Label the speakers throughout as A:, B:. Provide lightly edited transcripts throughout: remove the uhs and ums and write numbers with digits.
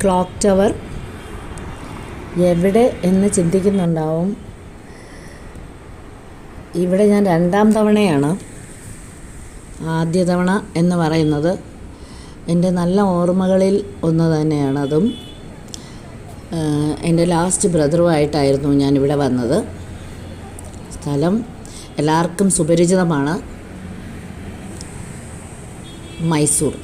A: Clock tower എവിടെ എന്ന് ചിന്തിക്കുന്നുണ്ടാവും. ഇവിടെ ഞാൻ രണ്ടാം തവണയാണ്. ആദ്യ തവണ എന്ന് പറയുന്നത് എൻ്റെ നല്ല ഓർമ്മകളിൽ ഒന്ന് തന്നെയാണ്. അതും എൻ്റെ ലാസ്റ്റ് ബ്രദറുമായിട്ടായിരുന്നു ഞാനിവിടെ വന്നത്. സ്ഥലം എല്ലാവർക്കും സുപരിചിതമാണ്, മൈസൂർ.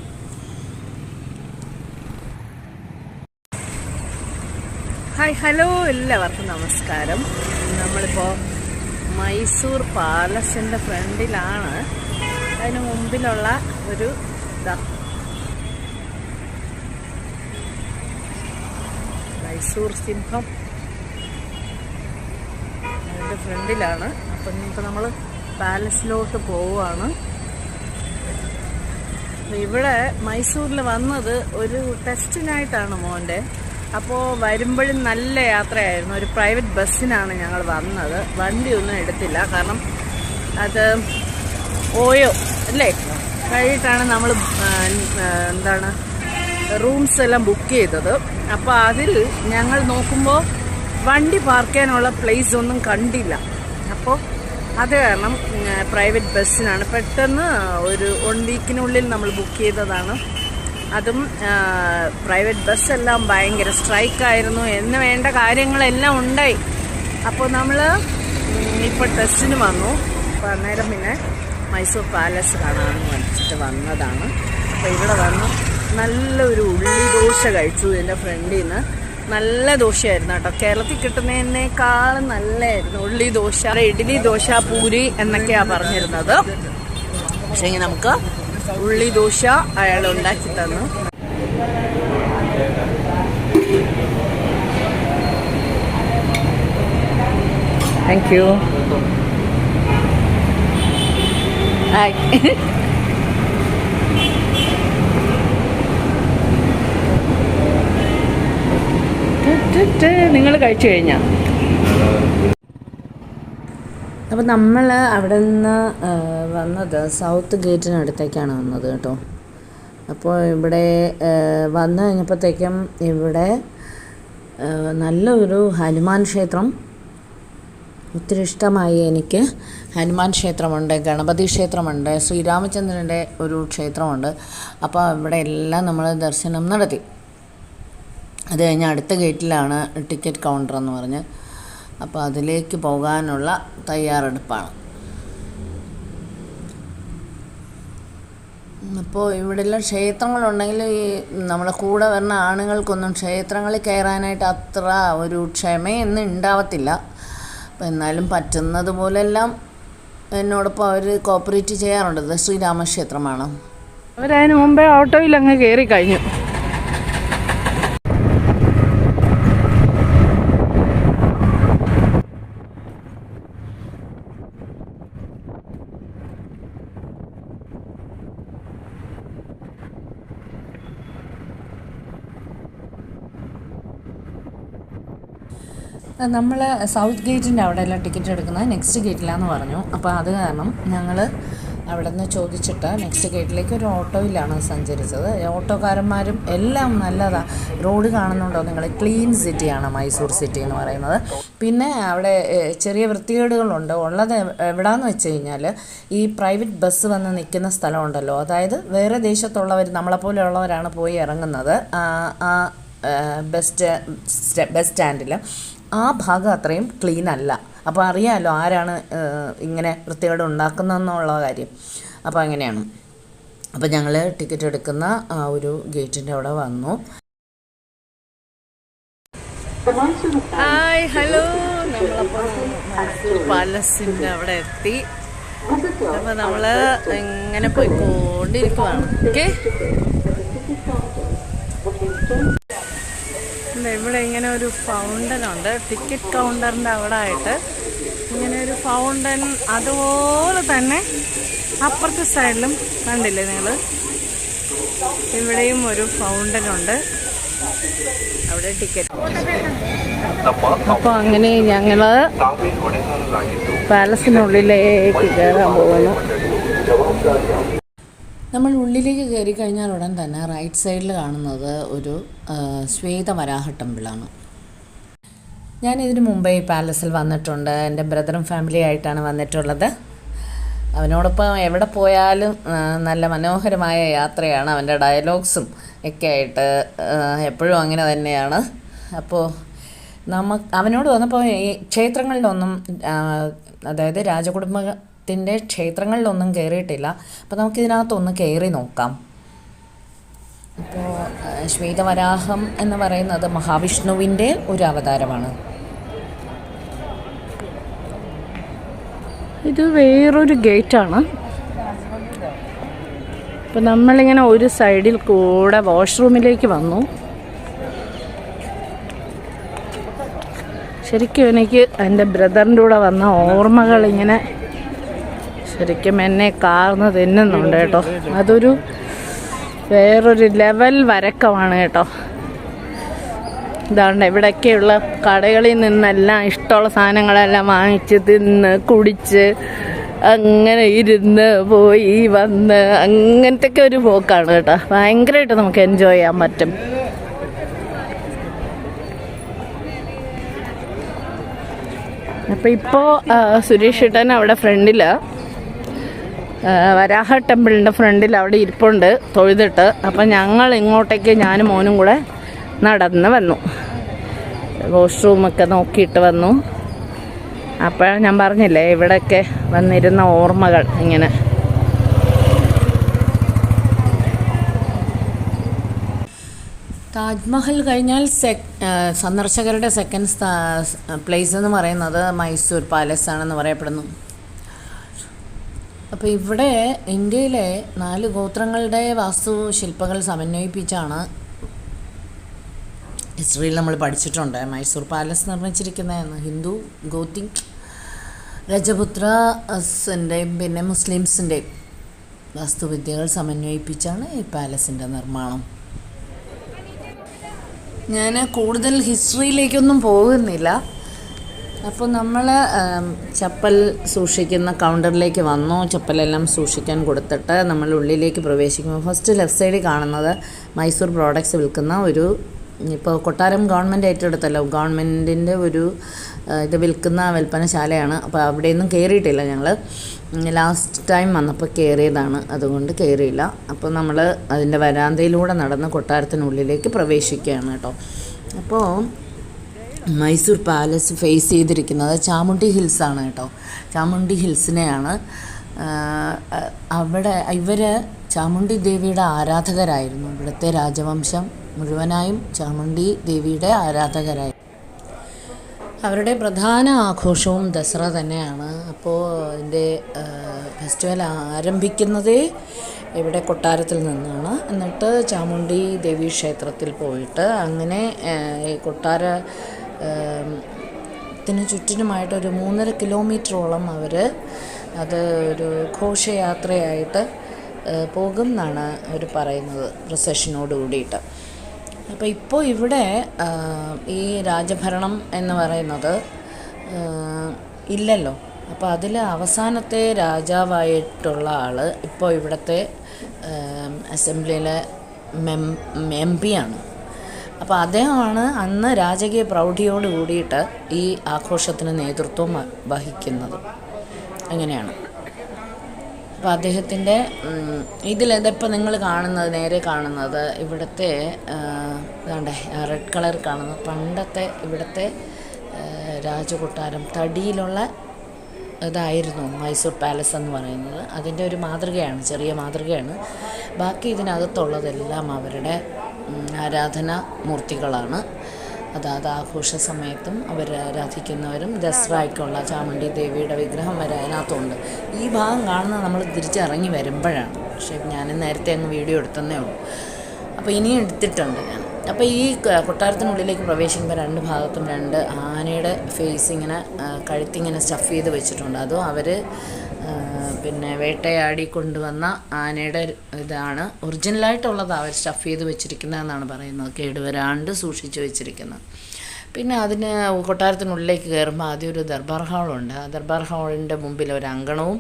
A: ഹായ്, ഹലോ, എല്ലാവർക്കും നമസ്കാരം. നമ്മളിപ്പോൾ മൈസൂർ പാലസിൻ്റെ ഫ്രണ്ടിലാണ്. അതിന് മുമ്പിലുള്ള ഒരു മൈസൂർ സിംഹം അതിൻ്റെ ഫ്രണ്ടിലാണ്. അപ്പം ഇനിയിപ്പോൾ നമ്മൾ പാലസിലോട്ട് പോവുകയാണ്. ഇവിടെ മൈസൂരിൽ വന്നത് ഒരു ടെസ്റ്റിനായിട്ടാണ് മോൻ്റെ. അപ്പോൾ വരുമ്പോഴും നല്ല യാത്രയായിരുന്നു. ഒരു പ്രൈവറ്റ് ബസ്സിനാണ് ഞങ്ങൾ വന്നത്. വണ്ടിയൊന്നും എടുത്തില്ല, കാരണം അത് ഓയോ അല്ലേ കഴിഞ്ഞിട്ടാണ് നമ്മൾ റൂംസ് എല്ലാം ബുക്ക് ചെയ്തത്. അപ്പോൾ അതിൽ ഞങ്ങൾ നോക്കുമ്പോൾ വണ്ടി പാർക്ക് ചെയ്യാനുള്ള പ്ലേസ് ഒന്നും കണ്ടില്ല. അപ്പോൾ അത് കാരണം പ്രൈവറ്റ് ബസ്സിനാണ്. പെട്ടെന്ന് ഒരു 1 വീക്കിനുള്ളിൽ നമ്മൾ ബുക്ക് ചെയ്തതാണ്. അതും പ്രൈവറ്റ് ബസ്സെല്ലാം ഭയങ്കര സ്ട്രൈക്കായിരുന്നു എന്ന് വേണ്ട കാര്യങ്ങളെല്ലാം ഉണ്ടായി. അപ്പോൾ നമ്മൾ ഇപ്പോൾ ടെസ്റ്റിന് വന്നു. അപ്പോൾ അന്നേരം പിന്നെ മൈസൂർ പാലസ് കാണാമെന്ന് വെച്ചിട്ട് വന്നതാണ്. അപ്പോൾ ഇവിടെ വന്നു നല്ലൊരു ഉള്ളി ദോശ കഴിച്ചു. ഇതിൻ്റെ ഫ്രണ്ടിൽ നിന്ന് നല്ല ദോശയായിരുന്നു കേട്ടോ. കേരളത്തിൽ കിട്ടുന്നതിനേക്കാളും നല്ലതായിരുന്നു ഉള്ളി ദോശ. ഇഡ്ഡലി, ദോശ, പൂരി എന്നൊക്കെയാണ് പറഞ്ഞിരുന്നത്. പക്ഷേ നമുക്ക് ഉള്ളി ദോശ അയാൾ ഉണ്ടാക്കി തന്നു. Thank you. നിങ്ങൾ കഴിച്ചു കഴിഞ്ഞാൽ അപ്പോൾ നമ്മൾ അവിടെ നിന്ന് വന്നത് സൗത്ത് ഗേറ്റിനടുത്തേക്കാണ് വന്നത് കേട്ടോ. അപ്പോൾ ഇവിടെ വന്നു കഴിഞ്ഞപ്പോഴത്തേക്കും ഇവിടെ നല്ലൊരു ഹനുമാൻ ക്ഷേത്രം ഒത്തിരി ഇഷ്ടമായി എനിക്ക്. ഹനുമാൻ ക്ഷേത്രമുണ്ട്, ഗണപതി ക്ഷേത്രമുണ്ട്, ശ്രീരാമചന്ദ്രൻ്റെ ഒരു ക്ഷേത്രമുണ്ട്. അപ്പോൾ ഇവിടെ എല്ലാം നമ്മൾ ദർശനം നടത്തി. അത് കഴിഞ്ഞ് അടുത്ത ഗേറ്റിലാണ് ടിക്കറ്റ് കൗണ്ടർ എന്ന് പറഞ്ഞ്. അപ്പോൾ അതിലേക്ക് പോകാനുള്ള തയ്യാറെടുപ്പാണ്. അപ്പോൾ ഇവിടെയെല്ലാം ക്ഷേത്രങ്ങളുണ്ടെങ്കിൽ ഈ നമ്മളെ കൂടെ വരുന്ന ആണുങ്ങൾക്കൊന്നും ക്ഷേത്രങ്ങളിൽ കയറാനായിട്ട് അത്ര ഒരു ക്ഷമയൊന്നും ഉണ്ടാവത്തില്ല. അപ്പോൾ എന്നാലും പറ്റുന്നത് പോലെല്ലാം എന്നോടൊപ്പം അവർ കോപ്പറേറ്റ് ചെയ്യാറുണ്ട്. ഇത് ശ്രീരാമക്ഷേത്രമാണ്. അവരതിന് മുമ്പേ ഓട്ടോയിൽ അങ്ങ് കയറി കഴിഞ്ഞു. നമ്മൾ സൗത്ത് ഗേറ്റിൻ്റെ അവിടെ എല്ലാം ടിക്കറ്റ് എടുക്കുന്നത് നെക്സ്റ്റ് ഗേറ്റിലാന്ന് പറഞ്ഞു. അപ്പോൾ അത് കാരണം ഞങ്ങൾ അവിടെ നിന്ന് ചോദിച്ചിട്ട് നെക്സ്റ്റ് ഗേറ്റിലേക്ക് ഒരു ഓട്ടോയിലാണ് സഞ്ചരിച്ചത്. ഓട്ടോക്കാരന്മാരും എല്ലാം നല്ലതാണ്. റോഡ് കാണുന്നുണ്ടോ നിങ്ങൾ? ക്ലീൻ സിറ്റിയാണ് മൈസൂർ സിറ്റി എന്ന് പറയുന്നത്. പിന്നെ അവിടെ ചെറിയ വൃത്തികേടുകളുണ്ട്. ഉള്ളത് എവിടെയാണെന്ന് വെച്ച് കഴിഞ്ഞാൽ ഈ പ്രൈവറ്റ് ബസ് വന്ന് നിൽക്കുന്ന സ്ഥലമുണ്ടല്ലോ, അതായത് വേറെ ദേശത്തുള്ളവർ നമ്മളെപ്പോലെയുള്ളവരാണ് പോയി ഇറങ്ങുന്നത് ആ ബസ് സ്റ്റാൻഡിൽ. ആ ഭാഗം അത്രയും ക്ലീൻ അല്ല. അപ്പോൾ അറിയാമല്ലോ ആരാണ് ഇങ്ങനെ വൃത്തികേട് ഉണ്ടാക്കുന്നതെന്നുള്ള കാര്യം. അപ്പോൾ അങ്ങനെയാണ്. അപ്പോൾ ഞങ്ങൾ ടിക്കറ്റ് എടുക്കുന്ന ആ ഒരു ഗേറ്റിൻ്റെ അവിടെ വന്നു. ഹായ്, ഹലോ, നമ്മളപ്പോൾ മൈസൂർ പാലസിൻ്റെ അവിടെ എത്തി. അപ്പോൾ നമ്മൾ ഇങ്ങനെ പോയിക്കൊണ്ടിരിക്കുവാണ്. ഓക്കെ, ഇവിടെ ഇങ്ങനെ ഒരു ഫൗണ്ടനുണ്ട്. ടിക്കറ്റ് കൗണ്ടറിൻ്റെ അവിടെ ആയിട്ട് ഇങ്ങനെ ഒരു ഫൗണ്ടൻ. അതുപോലെ തന്നെ അപ്പുറത്തെ സൈഡിലും കണ്ടില്ലേ നിങ്ങൾ? ഇവിടെയും ഒരു ഫൗണ്ടനുണ്ട്. അവിടെ ടിക്കറ്റ്. അപ്പോൾ അങ്ങനെ ഞങ്ങൾ പാലസിനുള്ളിലേക്ക് കയറാൻ പോകുന്നു.
B: നമ്മൾ ഉള്ളിലേക്ക് കയറി കഴിഞ്ഞാൽ ഉടൻ തന്നെ റൈറ്റ് സൈഡിൽ കാണുന്നത് ഒരു ശ്വേതവരാഹ ടെമ്പിളാണ്. ഞാൻ ഇതിനു മുമ്പേ ഈ പാലസിൽ വന്നിട്ടുണ്ട്. എൻ്റെ ബ്രദറും ഫാമിലി ആയിട്ടാണ് വന്നിട്ടുള്ളത്. അവനോടൊപ്പം എവിടെ പോയാലും നല്ല മനോഹരമായ യാത്രയാണ്. അവൻ്റെ ഡയലോഗ്സും ഒക്കെ ആയിട്ട് എപ്പോഴും അങ്ങനെ തന്നെയാണ്. അപ്പോൾ അവനോട് വന്നപ്പോൾ ഈ ക്ഷേത്രങ്ങളിലൊന്നും, അതായത് രാജകുടുംബത്തിൻ്റെ ക്ഷേത്രങ്ങളിലൊന്നും കയറിയിട്ടില്ല. അപ്പോൾ നമുക്കിതിനകത്തൊന്ന് കയറി നോക്കാം. അപ്പോൾ ശ്വേതവരാഹം എന്ന് പറയുന്നത് മഹാവിഷ്ണുവിൻ്റെ ഒരു അവതാരമാണ്.
A: ഇത് വേറൊരു ഗേറ്റാണ്. അപ്പം നമ്മളിങ്ങനെ ഒരു സൈഡിൽ കൂടെ വാഷ്റൂമിലേക്ക് വന്നു. ശരിക്കും എനിക്ക് എൻ്റെ ബ്രദറിൻ്റെ കൂടെ വന്ന ഓർമ്മകളിങ്ങനെ ശരിക്കും എന്നെ കാർന്ന് തിന്നുന്നുണ്ട് കേട്ടോ. അതൊരു വേറൊരു ലെവൽ വരക്കമാണ് കേട്ടോ. ഇതാണ്ട് ഇവിടെയൊക്കെയുള്ള കടകളിൽ നിന്നെല്ലാം ഇഷ്ടമുള്ള സാധനങ്ങളെല്ലാം വാങ്ങിച്ച് തിന്ന് കുടിച്ച് അങ്ങനെ ഇരുന്ന് പോയി വന്ന് അങ്ങനത്തെയൊക്കെ ഒരു പോക്കാണ് കേട്ടോ. ഭയങ്കരമായിട്ട് നമുക്ക് എൻജോയ് ചെയ്യാൻ പറ്റും. അപ്പോൾ ഇപ്പോൾ സുരേഷ് ഏട്ടൻ അവിടെ ഫ്രണ്ടിൽ വരാഹ ടെമ്പിളിൻ്റെ ഫ്രണ്ടിൽ അവിടെ ഇരിപ്പുണ്ട് തൊഴുതിട്ട്. അപ്പം ഞങ്ങൾ ഇങ്ങോട്ടേക്ക് ഞാനും മോനും കൂടെ നടന്ന് വന്നു. വാഷ്റൂമൊക്കെ നോക്കിയിട്ട് വന്നു. അപ്പോൾ ഞാൻ പറഞ്ഞില്ലേ ഇവിടെയൊക്കെ വന്നിരുന്ന ഓർമ്മകൾ ഇങ്ങനെ.
B: താജ്മഹൽ കഴിഞ്ഞാൽ സന്ദർശകരുടെ സെക്കൻഡ് പ്ലേസ് എന്ന് പറയുന്നത് മൈസൂർ പാലസ് ആണെന്ന് പറയപ്പെടുന്നു. അപ്പോൾ ഇവിടെ ഇന്ത്യയിലെ 4 ഗോത്രങ്ങളുടെ വാസ്തുശില്പങ്ങൾ സമന്വയിപ്പിച്ചാണ് ഹിസ്റ്ററിയിൽ നമ്മൾ പഠിച്ചിട്ടുണ്ട് മൈസൂർ പാലസ് നിർമ്മിച്ചിരിക്കുന്നതെന്ന്. ഹിന്ദു, ഗോത്തിക്, രജപുത്രസിൻ്റെയും പിന്നെ മുസ്ലിംസിൻ്റെയും വാസ്തുവിദ്യകൾ സമന്വയിപ്പിച്ചാണ് ഈ പാലസിൻ്റെ നിർമ്മാണം. ഞാൻ കൂടുതൽ ഹിസ്റ്ററിയിലേക്കൊന്നും പോകുന്നില്ല. അപ്പോൾ നമ്മൾ ചപ്പൽ സൂക്ഷിക്കുന്ന കൗണ്ടറിലേക്ക് വന്നു. ചപ്പലെല്ലാം സൂക്ഷിക്കാൻ കൊടുത്തിട്ട് നമ്മൾ ഉള്ളിലേക്ക് പ്രവേശിക്കുമ്പോൾ ഫസ്റ്റ് ലെഫ്റ്റ് സൈഡിൽ കാണുന്നത് മൈസൂർ പ്രോഡക്ട്സ് വിൽക്കുന്ന ഒരു, ഇപ്പോൾ കൊട്ടാരം ഗവൺമെൻറ് ഏറ്റെടുത്തല്ലോ, ഗവൺമെൻറ്റിൻ്റെ ഒരു ഇത് വിൽക്കുന്ന വിൽപ്പനശാലയാണ്. അപ്പോൾ അവിടെയൊന്നും കയറിയിട്ടില്ല. ഞങ്ങൾ ലാസ്റ്റ് ടൈം വന്നപ്പോൾ കയറിയതാണ്, അതുകൊണ്ട് കയറിയില്ല. അപ്പോൾ നമ്മൾ അതിൻ്റെ വരാന്തയിലൂടെ നടന്ന് കൊട്ടാരത്തിനുള്ളിലേക്ക് പ്രവേശിക്കുകയാണ് കേട്ടോ. അപ്പോൾ മൈസൂർ പാലസ് ഫേസ് ചെയ്തിരിക്കുന്നത് ചാമുണ്ഡി ഹിൽസാണ് കേട്ടോ. ചാമുണ്ഡി ഹിൽസിനെയാണ്. അവിടെ ഇവർ ചാമുണ്ഡി ദേവിയുടെ ആരാധകരായിരുന്നു. ഇവിടുത്തെ രാജവംശം മുഴുവനായും ചാമുണ്ഡി ദേവിയുടെ ആരാധകരായി. അവരുടെ പ്രധാന ആഘോഷവും ദസറ തന്നെയാണ്. അപ്പോൾ അതിൻ്റെ ഫെസ്റ്റിവൽ ആരംഭിക്കുന്നതേ ഇവിടെ കൊട്ടാരത്തിൽ നിന്നാണ്. എന്നിട്ട് ചാമുണ്ഡി ദേവി ക്ഷേത്രത്തിൽ പോയിട്ട് അങ്ങനെ ഈ കൊട്ടാരത്തിന് ചുറ്റിനുമായിട്ടൊരു 3.5 കിലോമീറ്ററോളം അവർ അത് ഒരു ഘോഷയാത്രയായിട്ട് പോകും എന്നാണ് അവർ പറയുന്നത്, പ്രൊസഷനോട് കൂടിയിട്ട്. അപ്പോൾ ഇപ്പോൾ ഇവിടെ ഈ രാജഭരണം എന്ന് പറയുന്നത് ഇല്ലല്ലോ. അപ്പോൾ അതിൽ അവസാനത്തെ രാജാവായിട്ടുള്ള ആൾ ഇപ്പോൾ ഇവിടുത്തെ അസംബ്ലിയിലെ MP ആണ്. അപ്പോൾ അദ്ദേഹമാണ് അന്ന് രാജകീയ പ്രൗഢിയോട് കൂടിയിട്ട് ഈ ആഘോഷത്തിന് നേതൃത്വം വഹിക്കുന്നത്. അങ്ങനെയാണ്. അപ്പോൾ അദ്ദേഹത്തിൻ്റെ ഇതിപ്പോൾ നിങ്ങൾ കാണുന്നത്, നേരെ കാണുന്നത് ഇവിടുത്തെ ഇതാണ്ടേ റെഡ് കളർ കാണുന്ന പണ്ടത്തെ ഇവിടുത്തെ രാജകൊട്ടാരം തടിയിലുള്ള ഇതായിരുന്നു മൈസൂർ പാലസ് എന്ന് പറയുന്നത്. അതിൻ്റെ ഒരു മാതൃകയാണ്, ചെറിയ മാതൃകയാണ്. ബാക്കി ഇതിനകത്തുള്ളതെല്ലാം അവരുടെ ആരാധനാ മൂർത്തികളാണ്. അതാത് ആഘോഷ സമയത്തും അവർ ആരാധിക്കുന്നവരും ദസറയ്ക്കുള്ള ചാമുണ്ഡി ദേവിയുടെ വിഗ്രഹം വരെ അതിനകത്തുണ്ട്. ഈ ഭാഗം കാണുന്നത് നമ്മൾ തിരിച്ചിറങ്ങി വരുമ്പോഴാണ്. പക്ഷേ ഞാൻ നേരത്തെ അങ്ങ് വീഡിയോ എടുത്തതേ ഉള്ളൂ. അപ്പോൾ ഇനിയും എടുത്തിട്ടുണ്ട് ഞാൻ. അപ്പോൾ ഈ കൊട്ടാരത്തിനുള്ളിലേക്ക് പ്രവേശിക്കുമ്പോൾ 2 ഭാഗത്തും 2 ആനയുടെ ഫേസ് ഇങ്ങനെ കഴുത്തിങ്ങനെ സ്റ്റഫ് ചെയ്ത് വെച്ചിട്ടുണ്ട്. അതും അവർ പിന്നെ വേട്ടയാടി കൊണ്ടുവന്ന ആനയുടെ ഇതാണ്. ഒറിജിനലായിട്ടുള്ളത് അവർ സ്റ്റഫ് ചെയ്ത് വെച്ചിരിക്കുന്നതെന്നാണ് പറയുന്നത്, കേടുവരാണ്ട് സൂക്ഷിച്ച് വെച്ചിരിക്കുന്നത്. പിന്നെ അതിന് കൊട്ടാരത്തിനുള്ളിലേക്ക് കയറുമ്പോൾ ആദ്യം ഒരു ദർബാർ ഹാളുണ്ട്. ആ ദർബാർ ഹാളിൻ്റെ മുമ്പിൽ ഒരു അങ്കണവും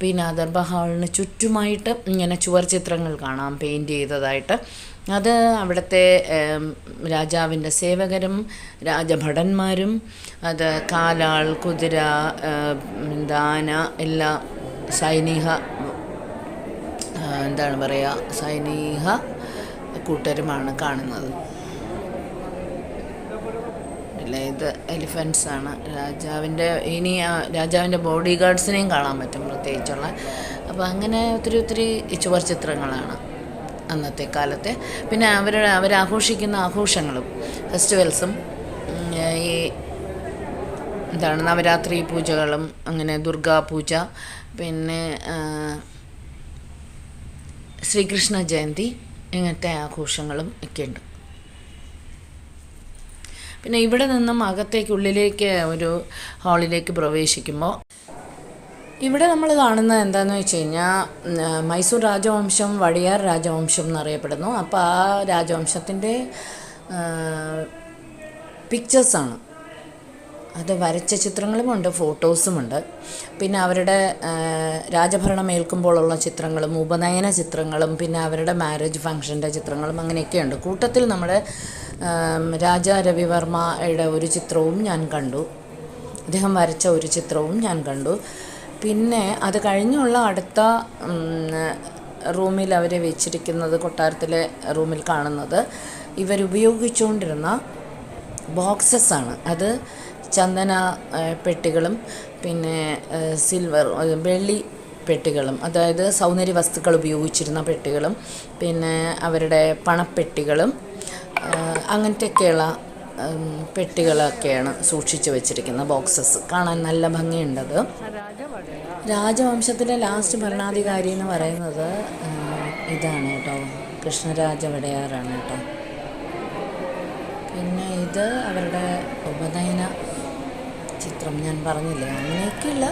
B: പിന്നെ ആ ദർബാർ ഹാളിന് ചുറ്റുമായിട്ട് ഇങ്ങനെ ചുവർ ചിത്രങ്ങൾ കാണാം പെയിൻറ്റ് ചെയ്തതായിട്ട്. അത് അവിടുത്തെ രാജാവിൻ്റെ സേവകരും രാജഭടന്മാരും അത് കാലാൾ, കുതിര, ആന എല്ലാം സൈനിക കൂട്ടരുമാണ് കാണുന്നത്. അല്ല, ഇത് എലിഫൻസാണ്. രാജാവിൻ്റെ ബോഡി ഗാർഡ്സിനെയും കാണാൻ പറ്റും പ്രത്യേകിച്ചുള്ള. അപ്പോൾ അങ്ങനെ ഒത്തിരി ചുവർ ചിത്രങ്ങളാണ് അന്നത്തെ കാലത്തെ. പിന്നെ അവരാഘോഷിക്കുന്ന ആഘോഷങ്ങളും ഫെസ്റ്റിവൽസും ഈ നവരാത്രി പൂജകളും അങ്ങനെ ദുർഗാ പൂജ, പിന്നെ ശ്രീകൃഷ്ണ ജയന്തി, ഇങ്ങനത്തെ ആഘോഷങ്ങളും ഒക്കെ ഉണ്ട്. പിന്നെ ഇവിടെ നിന്നും ഉള്ളിലേക്ക് ഒരു ഹാളിലേക്ക് പ്രവേശിക്കുമ്പോൾ ഇവിടെ നമ്മൾ കാണുന്നത് എന്താണെന്ന് വെച്ച് കഴിഞ്ഞാൽ മൈസൂർ രാജവംശം വടിയാർ രാജവംശം എന്നറിയപ്പെടുന്നു. അപ്പോൾ ആ രാജവംശത്തിൻ്റെ പിക്ചേഴ്സാണ്. അത് വരച്ച ചിത്രങ്ങളുമുണ്ട്, ഫോട്ടോസുമുണ്ട്. പിന്നെ അവരുടെ രാജഭരണം ഏൽക്കുമ്പോഴുള്ള ചിത്രങ്ങളും ഉപനയന ചിത്രങ്ങളും പിന്നെ അവരുടെ മാരേജ് ഫങ്ഷൻ്റെ ചിത്രങ്ങളും അങ്ങനെയൊക്കെയുണ്ട്. കൂട്ടത്തിൽ നമ്മുടെ രാജാ രവിവർമ്മയുടെ ഒരു ചിത്രവും ഞാൻ കണ്ടു. അദ്ദേഹം വരച്ച ഒരു ചിത്രവും ഞാൻ കണ്ടു. പിന്നെ അത് കഴിഞ്ഞുള്ള അടുത്ത റൂമിൽ അവർ വെച്ചിരിക്കുന്നത്, കൊട്ടാരത്തിലെ റൂമിൽ കാണുന്നത് ഇവരുപയോഗിച്ചുകൊണ്ടിരുന്ന ബോക്സസ്സാണ്. അത് ചന്ദന പെട്ടികളും പിന്നെ വെള്ളി പെട്ടികളും, അതായത് സൗന്ദര്യ വസ്തുക്കൾ ഉപയോഗിച്ചിരുന്ന പെട്ടികളും പിന്നെ അവരുടെ പണപ്പെട്ടികളും അങ്ങനത്തെയൊക്കെയുള്ള പെട്ടികളൊക്കെയാണ് സൂക്ഷിച്ചു വെച്ചിരിക്കുന്ന ബോക്സസ്. കാണാൻ നല്ല ഭംഗിയുണ്ടത്. രാജവംശത്തിലെ ലാസ്റ്റ് ഭരണാധികാരി എന്ന് പറയുന്നത് ഇതാണ് കേട്ടോ, കൃഷ്ണരാജ വടയാറാണ് കേട്ടോ. പിന്നെ ഇത് അവരുടെ ഉപനയന ചിത്രം ഞാൻ പറഞ്ഞില്ലേ, അങ്ങനെയൊക്കെയുള്ള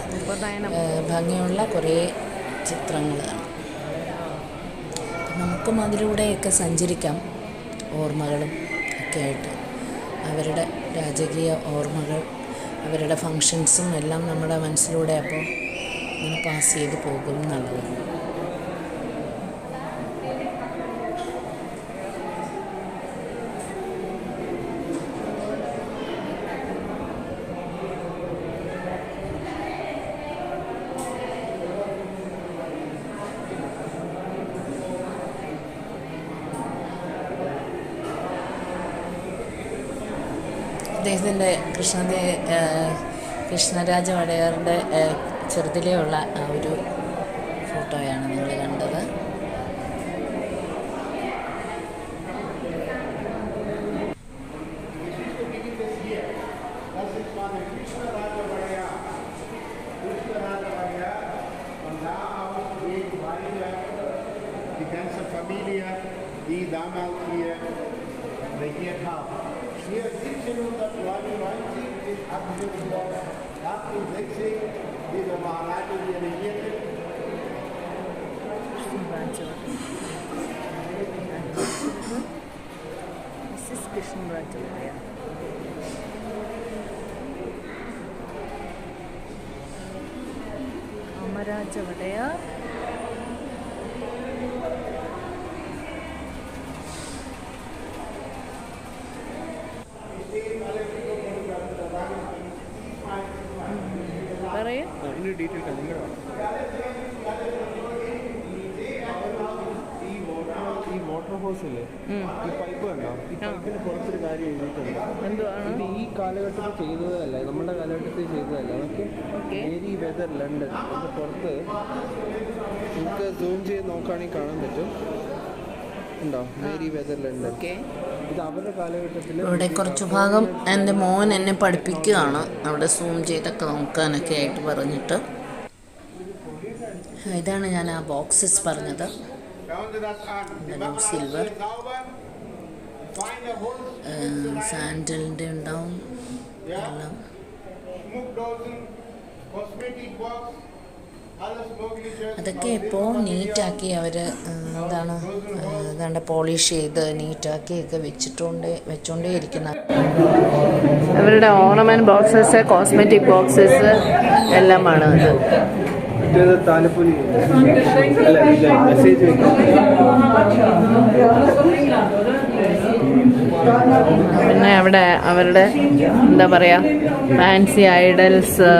B: ഭംഗിയുള്ള കുറേ ചിത്രങ്ങളാണ്. നമുക്കും അതിലൂടെയൊക്കെ സഞ്ചരിക്കാം, ഓർമ്മകളും ഒക്കെ ആയിട്ട്. അവരുടെ രാജകീയ ഓർമ്മകൾ, അവരുടെ ഫങ്ഷൻസും എല്ലാം നമ്മുടെ മനസ്സിലൂടെ അപ്പോൾ ഇങ്ങനെ പാസ് ചെയ്ത് പോകും എന്നുള്ളതാണ്. അദ്ദേഹത്തിൻ്റെ കൃഷ്ണരാജ വടയാറിൻ്റെ ചെറുതിലെയുള്ള ആ ഒരു ഫോട്ടോയാണ് നിങ്ങൾ കണ്ടത്.
C: Hier 1792 bis 1860 dieser Maharaja hier regierte.
A: This is Krishnaraj Vadayar. Amaraja Vadayar.
C: ഈ വാട്ടർ ഹോസ് ഇല്ലേ, ഈ പൈപ്പ് കണ്ടോ, ഈ പൈപ്പിന് പുറത്തൊരു കാര്യം എഴുതിയിട്ടുണ്ട്. ഇത് ഈ കാലഘട്ടത്തിൽ ചെയ്തതല്ല, നമ്മുടെ കാലഘട്ടത്തിൽ ചെയ്തതല്ല. അതൊക്കെ മേരി വെതർ ലണ്ടൻ. അതിൻ്റെ പുറത്ത് നമുക്ക് സൂം ചെയ്ത് നോക്കുകയാണെങ്കിൽ കാണാൻ പറ്റും. ഉണ്ടോ, മേരി വെതർ ലണ്ടൻ. ഇത് അവരുടെ കാലഘട്ടത്തിൽ.
B: ഇവിടെ കുറച്ച് ഭാഗം എൻ്റെ മോൻ എന്നെ പഠിപ്പിക്കുകയാണ്, അവിടെ സൂം ചെയ്തൊക്കെ നോക്കാനൊക്കെ ആയിട്ട് പറഞ്ഞിട്ട്. ഇതാണ് ഞാൻ ആ ബോക്സസ് പറഞ്ഞത്. സിൽവർ സാൻഡലിൻ്റെ ഉണ്ടാവും എല്ലാം. അതൊക്കെ ഇപ്പോൾ നീറ്റാക്കി അവർ എന്താണ് ഏതാണ്ട് പോളിഷ് ചെയ്ത് നീറ്റാക്കിയൊക്കെ വെച്ചുകൊണ്ടേ ഇരിക്കുന്ന
A: അവരുടെ ഓർണമെന്റ് ബോക്സസ്, കോസ്മെറ്റിക് ബോക്സസ് എല്ലാമാണ് അത്.
C: താലപ്പൊലി മെസ്സേജ്
A: പിന്നെ അവിടെ അവരുടെ എന്താ പറയാ ഫാൻസി ഐഡൽസ്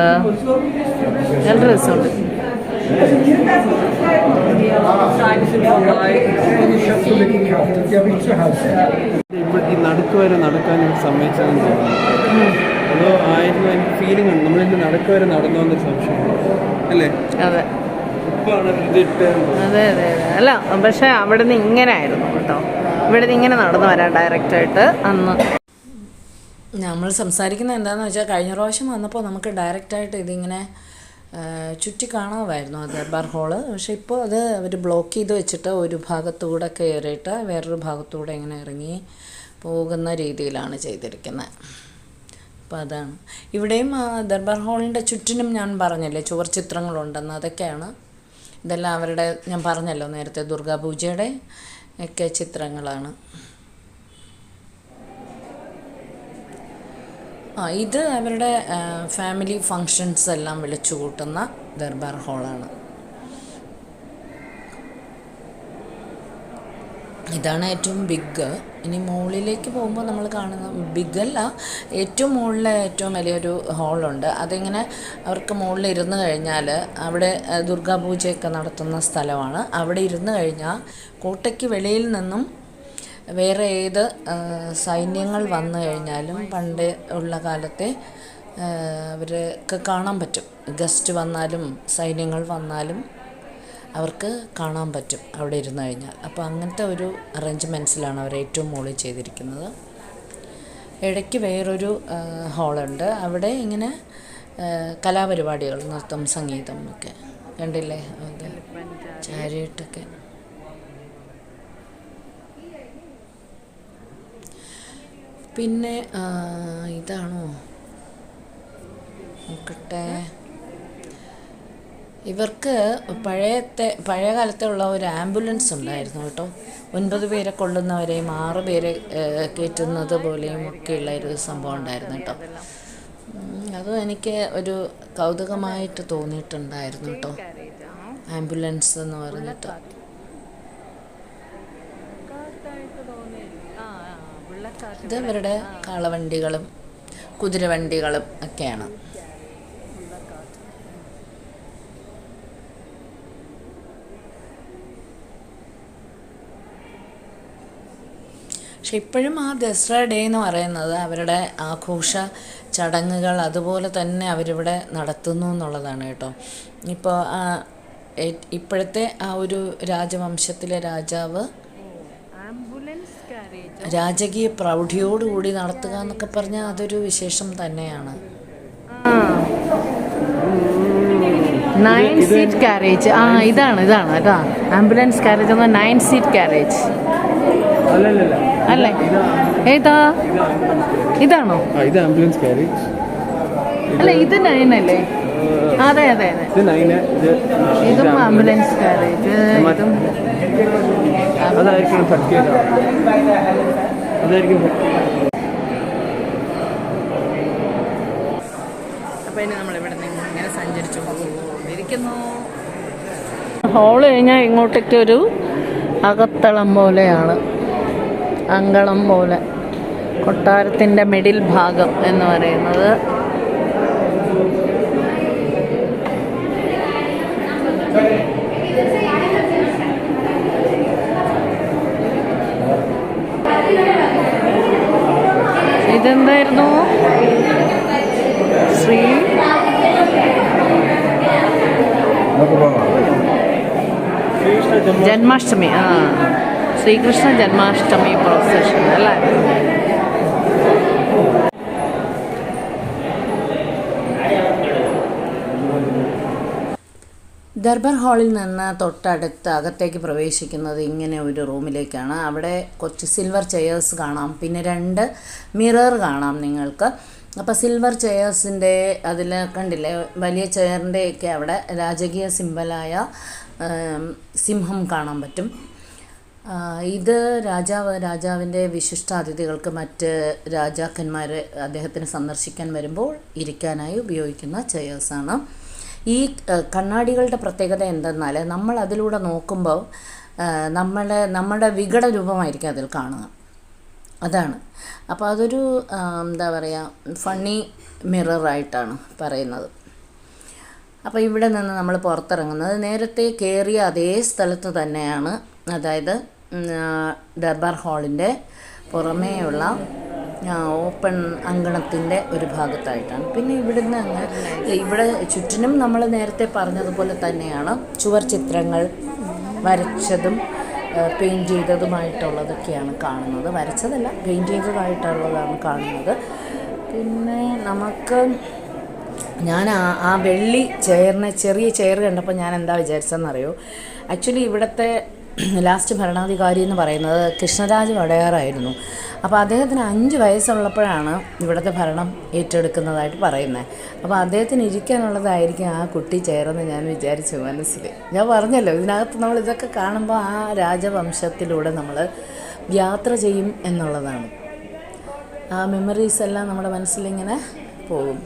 A: നല്ല രസമുണ്ട്.
C: ഇപ്പോൾ ഈ നടുക്ക് വരെ നടക്കാൻ സമ്മതിച്ചതെന്ന് തോന്നുന്നു. അതോ ആയിരുന്നു എനിക്ക് ഫീലിംഗ് ഉണ്ട് നമ്മളിന്ന് നടുക്ക് വരെ നടന്നോന്നൊരു സംശയം അല്ലേ?
A: അതെ
C: ഇപ്പാണ് ഇതിട്ട്.
A: അതെ അതെ അതെ. അല്ല പക്ഷെ അവിടെ നിന്ന് ഇങ്ങനെ ആയിരുന്നു കേട്ടോ. ഇവിടെ നിന്ന് ഇങ്ങനെ നടന്നു വരാം ഡയറക്റ്റായിട്ട്. അന്ന്
B: നമ്മൾ സംസാരിക്കുന്നത് എന്താണെന്ന് വെച്ചാൽ കഴിഞ്ഞ പ്രാവശ്യം വന്നപ്പോൾ നമുക്ക് ഡയറക്റ്റായിട്ട് ഇതിങ്ങനെ ചുറ്റി കാണാമായിരുന്നു ആ ദർബാർ ഹോള്. പക്ഷേ ഇപ്പോൾ അത് അവർ ബ്ലോക്ക് ചെയ്ത് വെച്ചിട്ട് ഒരു ഭാഗത്തൂടെ കയറിയിട്ട് വേറൊരു ഭാഗത്തൂടെ ഇങ്ങനെ ഇറങ്ങി പോകുന്ന രീതിയിലാണ് ചെയ്തിരിക്കുന്നത്. അപ്പോൾ അതാണ് ഇവിടെയും ദർബാർ ഹോളിൻ്റെ ചുറ്റിനും ഞാൻ പറഞ്ഞില്ലേ ചുവർ ചിത്രങ്ങളുണ്ടെന്ന്. അതൊക്കെയാണ് ഇതെല്ലാം അവരുടെ ഞാൻ പറഞ്ഞല്ലോ നേരത്തെ ദുർഗാപൂജയുടെ ഒക്കെ ചിത്രങ്ങളാണ്. ഇത് അവരുടെ ഫാമിലി ഫങ്ഷൻസ് എല്ലാം വിളിച്ചു കൂട്ടുന്ന ദർബാർ ഹോളാണ്. ഇതാണ് ഏറ്റവും ബിഗ്. ഇനി മുകളിലേക്ക് പോകുമ്പോൾ നമ്മൾ കാണുന്ന ബിഗല്ല, ഏറ്റവും മുകളിലെ ഏറ്റവും വലിയൊരു ഹോളുണ്ട്. അതിങ്ങനെ അവർക്ക് മുകളിൽ ഇരുന്ന് കഴിഞ്ഞാൽ അവിടെ ദുർഗാപൂജയൊക്കെ നടത്തുന്ന സ്ഥലമാണ്. അവിടെ ഇരുന്ന് കഴിഞ്ഞാൽ കോട്ടയ്ക്ക് വെളിയിൽ നിന്നും വേറെ ഏത് സൈന്യങ്ങൾ വന്നു കഴിഞ്ഞാലും പണ്ട് ഉള്ള കാലത്തെ അവർക്ക് കാണാൻ പറ്റും. ഗസ്റ്റ് വന്നാലും സൈന്യങ്ങൾ വന്നാലും അവർക്ക് കാണാൻ പറ്റും അവിടെ ഇരുന്ന് കഴിഞ്ഞാൽ. അപ്പോൾ അങ്ങനത്തെ ഒരു അറേഞ്ച്മെൻറ്റ്സിലാണ് അവർ ഏറ്റവും മുകളിൽ ചെയ്തിരിക്കുന്നത്. ഇടയ്ക്ക് വേറൊരു ഹാളുണ്ട്. അവിടെ ഇങ്ങനെ കലാപരിപാടികൾ, നൃത്തം, സംഗീതം ഒക്കെ കണ്ടില്ലേ, അത് ചാരിയട്ടൊക്കെ. പിന്നെ ഇതാണോ നോക്കട്ടെ, ഇവർക്ക് പഴയ കാലത്തെ ഉള്ള ഒരു ആംബുലൻസ് ഉണ്ടായിരുന്നു കേട്ടോ. 9 പേരെ കൊള്ളുന്നവരെയും 6 പേരെ കയറ്റുന്നത് പോലെയും ഒക്കെയുള്ള ഒരു സംഭവം ഉണ്ടായിരുന്നു കേട്ടോ. അതും എനിക്ക് ഒരു കൗതുകമായിട്ട് തോന്നിയിട്ടുണ്ടായിരുന്നു കേട്ടോ, ആംബുലൻസ് എന്ന് പറഞ്ഞിട്ട്. ഇത് ഇവരുടെ കാളവണ്ടികളും കുതിരവണ്ടികളും ഒക്കെയാണ്. പക്ഷെ ഇപ്പോഴും ആ ദസറ ഡേ എന്ന് പറയുന്നത് അവരുടെ ആഘോഷ ചടങ്ങുകൾ അതുപോലെ തന്നെ അവരിവിടെ നടത്തുന്നു എന്നുള്ളതാണ് കേട്ടോ. ഇപ്പോൾ ഇപ്പോഴത്തെ ആ ഒരു രാജവംശത്തിലെ രാജാവ് രാജകീയ പ്രൗഢിയോടുകൂടി നടത്തുക എന്നൊക്കെ പറഞ്ഞാൽ അതൊരു വിശേഷം തന്നെയാണ്.
A: 9 സീറ്റ് കാരേജ്. ഇതാണ് കേട്ടോ ആംബുലൻസ് കാരേജ് എന്ന 9 സീറ്റ് കാരേജ് അല്ലേ? ഏതാ? ഇതാണോ?
C: ഇത് ആംബുലൻസ് കാരേജ്
A: അല്ല, ഇത് 9 അല്ലേ? അതെ അതെ അതെ, ഇതും ആംബുലൻസ് കാരേജ്. ഇതും
C: അതായിരിക്കും
A: അപ്പോൾ ഇനി നമ്മളിവിടെ നിന്ന് ഇങ്ങനെ സഞ്ചരിച്ചു കൊണ്ടിരിക്കുന്നു. ഹോള് കഴിഞ്ഞാൽ ഇങ്ങോട്ടേക്ക് ഒരു അകത്തളം പോലെയാണ്, അങ്കളം പോലെ. കൊട്ടാരത്തിൻ്റെ മിഡിൽ ഭാഗം എന്ന് പറയുന്നത്. ഇതെന്തായിരുന്നു? ജന്മാഷ്ടമി. ശ്രീകൃഷ്ണ ജന്മാഷ്ടമി പ്രോസഷൻ അല്ലേ?
B: ദർബാർ ഹാളിൽ നിന്ന് തൊട്ടടുത്ത് അകത്തേക്ക് പ്രവേശിക്കുന്നത് ഇങ്ങനെ ഒരു റൂമിലേക്കാണ്. അവിടെ കുറച്ച് സിൽവർ ചെയേഴ്സ് കാണാം, പിന്നെ 2 മിറർ കാണാം നിങ്ങൾക്ക്. അപ്പോൾ സിൽവർ ചെയേഴ്സിൻ്റെ അതിൽ കണ്ടില്ലേ, വലിയ ചെയറിൻ്റെയൊക്കെ അവിടെ രാജകീയ സിംബലായ സിംഹം കാണാൻ പറ്റും. ഇത് രാജാവിൻ്റെ വിശിഷ്ടാതിഥികൾക്ക് മറ്റ് രാജാക്കന്മാർ അദ്ദേഹത്തിന് സന്ദർശിക്കാൻ വരുമ്പോൾ ഇരിക്കാനായി ഉപയോഗിക്കുന്ന ചെയേഴ്സാണ്. ഈ കണ്ണാടികളുടെ പ്രത്യേകത എന്തെന്നാൽ നമ്മൾ അതിലൂടെ നോക്കുമ്പോൾ നമ്മുടെ വികട രൂപമായിരിക്കും അതിൽ കാണുക, അതാണ്. അപ്പോൾ അതൊരു എന്താ പറയുക, ഫണ്ണി മിററായിട്ടാണ് പറയുന്നത്. അപ്പോൾ ഇവിടെ നിന്ന് നമ്മൾ പുറത്തിറങ്ങുന്നത് നേരത്തെ കയറിയ അതേ സ്ഥലത്ത് തന്നെയാണ്, അതായത് ദർബാർ ഹാളിൻ്റെ പുറമേയുള്ള ഓപ്പൺ അങ്കണത്തിൻ്റെ ഒരു ഭാഗത്തായിട്ടാണ്. പിന്നെ ഇവിടുന്ന് ഇവിടെ ചുറ്റിനും നമ്മൾ നേരത്തെ പറഞ്ഞതുപോലെ തന്നെയാണ് ചുവർ ചിത്രങ്ങൾ വരച്ചതും പെയിൻറ്റ് ചെയ്തതുമായിട്ടുള്ളതൊക്കെയാണ് കാണുന്നത്. വരച്ചതല്ല, പെയിൻറ്റ് ചെയ്തതായിട്ടുള്ളതാണ് കാണുന്നത്. പിന്നെ ഞാൻ ആ വെള്ളി ചെറിയ ചെയർ കണ്ടപ്പോൾ ഞാൻ എന്താ വിചാരിച്ചതെന്നറിയോ, ആക്ച്വലി ഇവിടുത്തെ ലാസ്റ്റ് ഭരണാധികാരി എന്ന് പറയുന്നത് കൃഷ്ണരാജ വടയാറായിരുന്നു. അപ്പോൾ അദ്ദേഹത്തിന് 5 വയസ്സുള്ളപ്പോഴാണ് ഇവിടുത്തെ ഭരണം ഏറ്റെടുക്കുന്നതായിട്ട് പറയുന്നത്. അപ്പോൾ അദ്ദേഹത്തിന് ഇരിക്കാനുള്ളതായിരിക്കും ആ കുട്ടി ചെയറെന്ന് ഞാൻ വിചാരിച്ചു മനസ്സിൽ. ഞാൻ പറഞ്ഞല്ലോ, ഇതിനകത്ത് നമ്മൾ ഇതൊക്കെ കാണുമ്പോൾ ആ രാജവംശത്തിലൂടെ നമ്മൾ യാത്ര ചെയ്യും എന്നുള്ളതാണ്. ആ മെമ്മറീസ് എല്ലാം നമ്മുടെ മനസ്സിലിങ്ങനെ പോകും,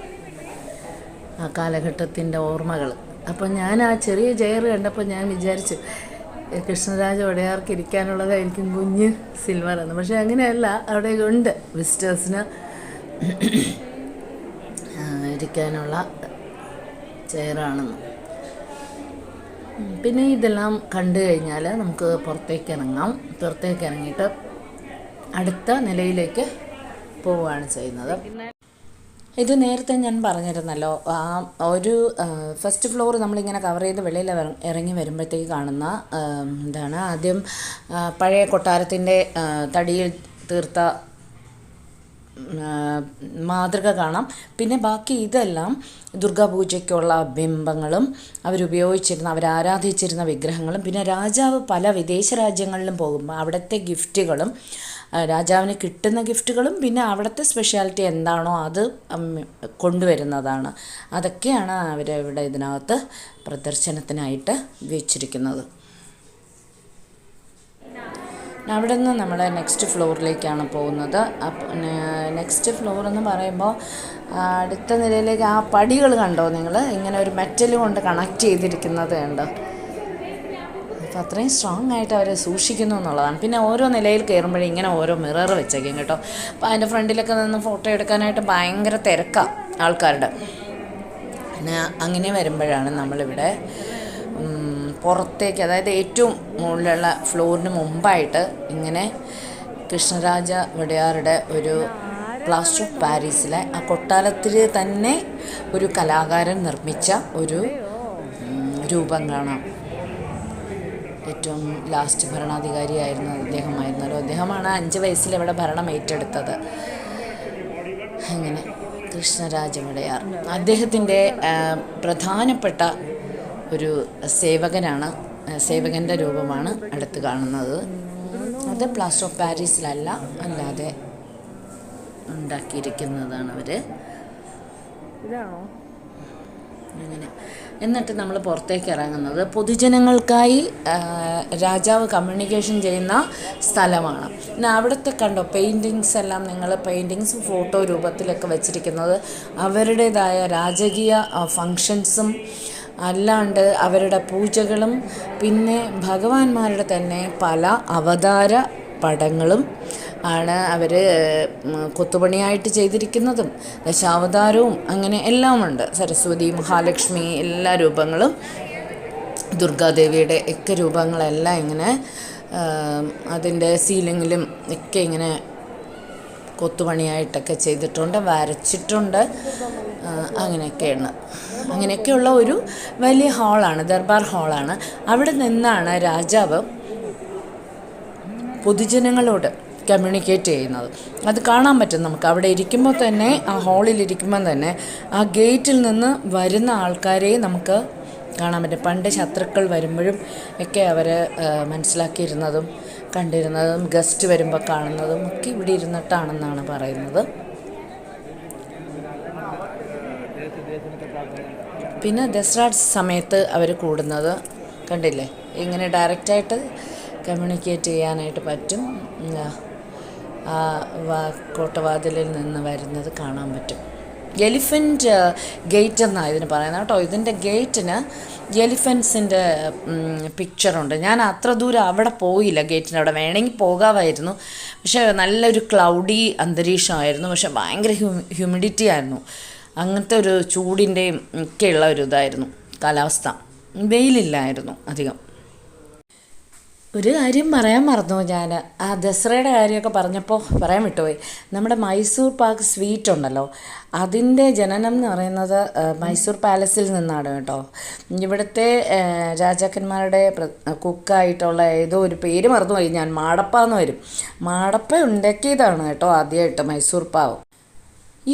B: ആ കാലഘട്ടത്തിൻ്റെ ഓർമ്മകൾ. അപ്പോൾ ഞാൻ ആ ചെറിയ ചെയർ കണ്ടപ്പോൾ ഞാൻ വിചാരിച്ചു കൃഷ്ണരാജ വടയാർക്ക് ഇരിക്കാനുള്ളതായിരിക്കും കുഞ്ഞ് സിൽവർ എന്ന്. പക്ഷേ അങ്ങനെയല്ല, അവിടെ ഉണ്ട് വിസിറ്റേഴ്സിന് ഇരിക്കാനുള്ള ചെയറാണെന്ന്. പിന്നെ ഇതെല്ലാം കണ്ടു കഴിഞ്ഞാൽ നമുക്ക് പുറത്തേക്ക് ഇറങ്ങിയിട്ട് അടുത്ത നിലയിലേക്ക് പോവുകയാണ് ചെയ്യുന്നത്. ഇത് നേരത്തെ ഞാൻ പറഞ്ഞിരുന്നല്ലോ, ഒരു ഫസ്റ്റ് ഫ്ലോർ നമ്മളിങ്ങനെ കവർ ചെയ്ത് വെളിയിൽ ഇറങ്ങി വരുമ്പോഴത്തേക്ക് കാണുന്ന എന്താണ്, ആദ്യം പഴയ കൊട്ടാരത്തിൻ്റെ തടിയിൽ തീർത്ത മാതൃക കാണാം. പിന്നെ ബാക്കി ഇതെല്ലാം ദുർഗാപൂജയ്ക്കുള്ള ബിംബങ്ങളും അവരാരാധിച്ചിരുന്ന വിഗ്രഹങ്ങളും, പിന്നെ രാജാവ് പല വിദേശ രാജ്യങ്ങളിലും പോകുമ്പോൾ അവിടുത്തെ ഗിഫ്റ്റുകളും, രാജാവിന് കിട്ടുന്ന ഗിഫ്റ്റുകളും, പിന്നെ അവിടുത്തെ സ്പെഷ്യാലിറ്റി എന്താണോ അത് കൊണ്ടുവരുന്നതാണ്. അതൊക്കെയാണ് അവരിവിടെ ഇതിനകത്ത് പ്രദർശനത്തിനായിട്ട് വെച്ചിരിക്കുന്നത്. അവിടെ നിന്ന് നമ്മൾ നെക്സ്റ്റ് ഫ്ലോറിലേക്കാണ് പോകുന്നത്. നെക്സ്റ്റ് ഫ്ലോർ എന്ന് പറയുമ്പോൾ അടുത്ത നിലയിലേക്ക് ആ പടികൾ കണ്ടോ നിങ്ങൾ, ഇങ്ങനെ ഒരു മെറ്റൽ കൊണ്ട് കണക്ട് ചെയ്തിരിക്കുന്നത് കണ്ടോ. അപ്പോൾ അത്രയും സ്ട്രോങ് ആയിട്ട് അവർ സൂക്ഷിക്കുന്നു എന്നുള്ളതാണ്. പിന്നെ ഓരോ നിലയിൽ കയറുമ്പോഴും ഇങ്ങനെ ഓരോ മിറർ വെച്ചേക്കും കേട്ടോ. അപ്പോൾ അതിൻ്റെ ഫ്രണ്ടിലൊക്കെ നിന്ന് ഫോട്ടോ എടുക്കാനായിട്ട് ഭയങ്കര തിരക്കാണ് ആൾക്കാരുടെ. പിന്നെ അങ്ങനെ വരുമ്പോഴാണ് നമ്മളിവിടെ പുറത്തേക്ക്, അതായത് ഏറ്റവും മുകളിലുള്ള ഫ്ലോറിന് മുമ്പായിട്ട് ഇങ്ങനെ കൃഷ്ണരാജ വടയാറുടെ ഒരു പ്ലാസ്റ്റർ ഓഫ് പാരീസിലെ ആ കൊട്ടാരത്തിൽ തന്നെ ഒരു കലാകാരൻ നിർമ്മിച്ച ഒരു രൂപം കാണാം. ഏറ്റവും ലാസ്റ്റ് ഭരണാധികാരിയായിരുന്നു അദ്ദേഹമായിരുന്നല്ലോ. അദ്ദേഹമാണ് 5 വയസ്സിൽ ഇവിടെ ഭരണം ഏറ്റെടുത്തത്. അങ്ങനെ കൃഷ്ണരാജ വടയാർ അദ്ദേഹത്തിൻ്റെ പ്രധാനപ്പെട്ട ഒരു സേവകൻ്റെ രൂപമാണ് അടുത്ത് കാണുന്നത്. അത് പ്ലാസ്റ്റർ ഓഫ് പാരീസിലല്ല, അല്ലാതെ ഉണ്ടാക്കിയിരിക്കുന്നതാണ് അവർ.
A: ഇതാണോ
B: അങ്ങനെ. എന്നിട്ട് നമ്മൾ പുറത്തേക്ക് ഇറങ്ങുന്നത് പൊതുജനങ്ങൾക്കായി രാജാവ് കമ്മ്യൂണിക്കേഷൻ ചെയ്യുന്ന സ്ഥലമാണ്. പിന്നെ അവിടുത്തെ കണ്ടോ പെയിൻറ്റിങ്സ് എല്ലാം, നിങ്ങൾ പെയിൻറ്റിങ്സ് ഫോട്ടോ രൂപത്തിലൊക്കെ വെച്ചിരിക്കുന്നത് അവരുടേതായ രാജകീയ ഫങ്ഷൻസും അല്ലാണ്ട് അവരുടെ പൂജകളും, പിന്നെ ഭഗവാന്മാരുടെ തന്നെ പല അവതാര പടങ്ങളും ആണ് അവർ കൊത്തുപണിയായിട്ട് ചെയ്തിരിക്കുന്നതും. ദശാവതാരവും അങ്ങനെ എല്ലാം ഉണ്ട്. സരസ്വതി, മഹാലക്ഷ്മി എല്ലാ രൂപങ്ങളും, ദുർഗാദേവിയുടെ ഒക്കെ രൂപങ്ങളെല്ലാം ഇങ്ങനെ അതിൻ്റെ സീലിങ്ങിലും ഒക്കെ ഇങ്ങനെ കൊത്തുപണിയായിട്ടൊക്കെ ചെയ്തിട്ടുണ്ട്, വരച്ചിട്ടുണ്ട്. അങ്ങനെയൊക്കെയുള്ള ഒരു വലിയ ഹാളാണ്, ദർബാർ ഹാളാണ്. അവിടെ നിന്നാണ് രാജാവ് പൊതുജനങ്ങളോട് കമ്മ്യൂണിക്കേറ്റ് ചെയ്യുന്നത്. അത് കാണാൻ പറ്റും നമുക്ക്. അവിടെ ഇരിക്കുമ്പോൾ തന്നെ, ആ ഹാളിലിരിക്കുമ്പോൾ തന്നെ ആ ഗേറ്റിൽ നിന്ന് വരുന്ന ആൾക്കാരെ നമുക്ക് കാണാൻ പറ്റും. പണ്ട് ശത്രുക്കൾ വരുമ്പോഴും ഒക്കെ അവർ മനസ്സിലാക്കിയിരുന്നതും കണ്ടിരുന്നതും ഗസ്റ്റ് വരുമ്പോൾ കാണുന്നതും ഒക്കെ ഇവിടെ ഇരുന്നിട്ടാണെന്നാണ് പറയുന്നത്. പിന്നെ ദസറ സമയത്ത് അവർ കൂടുന്നത് കണ്ടില്ലേ, ഇങ്ങനെ ഡയറക്റ്റായിട്ട് കമ്മ്യൂണിക്കേറ്റ് ചെയ്യാനായിട്ട് പറ്റും. കോട്ടവാതിലിൽ നിന്ന് വരുന്നത് കാണാൻ പറ്റും. എലിഫൻറ്റ് ഗേറ്റ് എന്നാണ് ഇതിന് പറയുന്നത് കേട്ടോ. ഇതിൻ്റെ ഗേറ്റിന് എലിഫൻസിൻ്റെ പിക്ചറുണ്ട്. ഞാൻ അത്ര ദൂരം അവിടെ പോയില്ല, ഗേറ്റിൻ്റെ അവിടെ. വേണമെങ്കിൽ പോകാമായിരുന്നു, പക്ഷേ നല്ലൊരു ക്ലൗഡി അന്തരീക്ഷമായിരുന്നു. പക്ഷേ ഭയങ്കര ഹ്യൂമിഡിറ്റി ആയിരുന്നു. അങ്ങനത്തെ ഒരു ചൂടിൻ്റെയും ഒക്കെയുള്ള ഒരു ഇതായിരുന്നു കാലാവസ്ഥ. വെയിലില്ലായിരുന്നു അധികം. ഒരു കാര്യം പറയാൻ മറന്നു ഞാൻ. ആ ദസറയുടെ കാര്യമൊക്കെ പറഞ്ഞപ്പോൾ പറയാൻ വിട്ടുപോയി. നമ്മുടെ മൈസൂർ പാക്ക് സ്വീറ്റ് ഉണ്ടല്ലോ, അതിൻ്റെ ജനനം എന്ന് പറയുന്നത് മൈസൂർ പാലസിൽ നിന്നാണ് കേട്ടോ. ഇവിടുത്തെ രാജാക്കന്മാരുടെ കുക്കായിട്ടുള്ള ഏതോ ഒരു പേര് മറന്നുപോയി ഞാൻ, മാടപ്പ എന്ന് വരും. മാടപ്പ ഉണ്ടാക്കിയതാണ് കേട്ടോ ആദ്യമായിട്ട് മൈസൂർ പാവ്.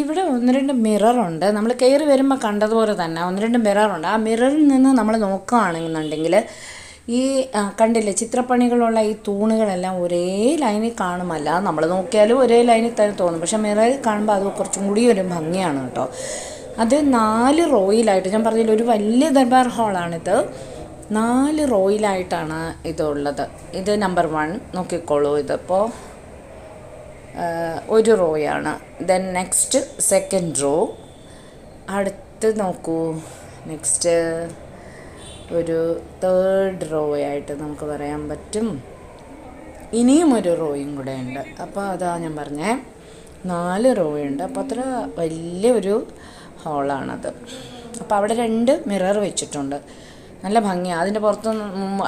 B: ഇവിടെ 1-2 മിററുണ്ട്. നമ്മൾ കയറി വരുമ്പോൾ കണ്ടതുപോലെ തന്നെ 1-2 മിററുണ്ട്. ആ മിററിൽ നിന്ന് നമ്മൾ നോക്കുകയാണെന്നുണ്ടെങ്കിൽ ഈ കണ്ടില്ലേ ചിത്രപ്പണികളുള്ള ഈ തൂണുകളെല്ലാം ഒരേ ലൈനിൽ കാണുമല്ല. നമ്മൾ നോക്കിയാലും ഒരേ ലൈനിൽ തന്നെ തോന്നും, പക്ഷെ മിററിൽ കാണുമ്പോൾ അത് കുറച്ചും കൂടി ഒരു ഭംഗിയാണ് കേട്ടോ. അത് 4 റോയിലായിട്ട്, ഞാൻ പറഞ്ഞില്ല ഒരു വലിയ ദർബാർ ഹാളാണിത്. 4 റോയിലായിട്ടാണ് ഇതുള്ളത്. ഇത് നമ്പർ 1 നോക്കിക്കോളൂ. ഇതിപ്പോൾ ഒരു റോയാണ്. Then next second row. അടുത്ത് നോക്കൂ, നെക്സ്റ്റ് ഒരു 3rd റോ ആയിട്ട് നമുക്ക് പറയാൻ പറ്റും. ഇനിയും ഒരു റോയും കൂടെ ഉണ്ട്. അപ്പോൾ അതാ ഞാൻ പറഞ്ഞേ 4 റോ ഉണ്ട്. അപ്പോൾ അത്ര വലിയൊരു ഹാളാണത്. അപ്പോൾ അവിടെ 2 മിറർ വെച്ചിട്ടുണ്ട്. നല്ല ഭംഗിയാണ്.